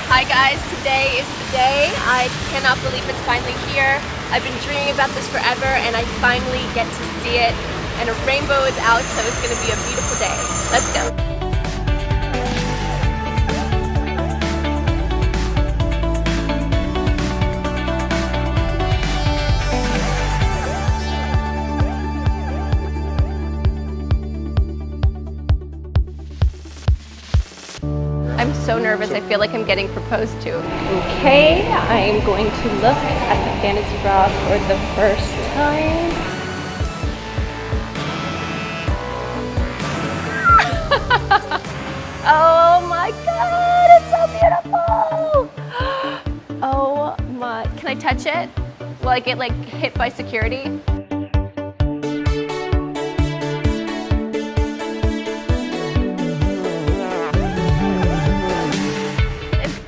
Hi guys, today is the day. I cannot believe it's finally here. I've been dreaming about this forever and I finally get to see it. And a rainbow is out, so it's gonna be a beautiful day. Let's go. I'm so nervous, I feel like I'm getting proposed to. Okay, I'm going to look at the fantasy bra for the first time. Oh my god, it's so beautiful! Oh my, can I touch it? Will I get like hit by security?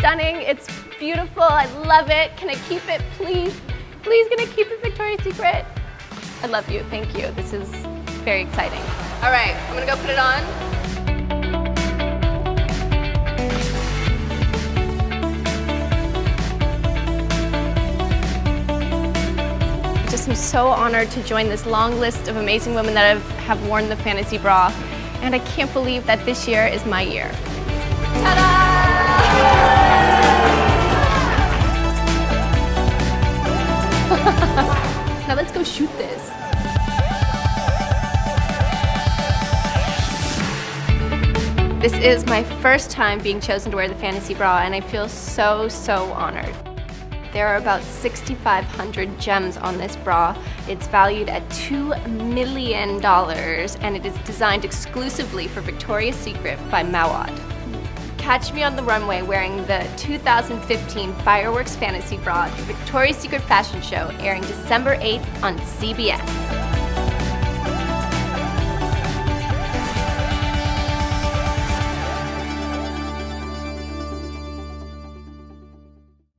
Stunning, it's beautiful, I love it. Can I keep it, please? Please, can I keep it Victoria's Secret? I love you, thank you. This is very exciting. All right, I'm gonna go put it on. I just am so honored to join this long list of amazing women that have worn the fantasy bra, and I can't believe that this year is my year. Ta-da! Now let's go shoot this. This is my first time being chosen to wear the fantasy bra and I feel so, so honored. There are about 6,500 gems on this bra. It's valued at $2 million and it is designed exclusively for Victoria's Secret by Mouawad. Catch me on the runway wearing the 2015 Fireworks Fantasy Bra at the Victoria's Secret Fashion Show airing December 8th on CBS.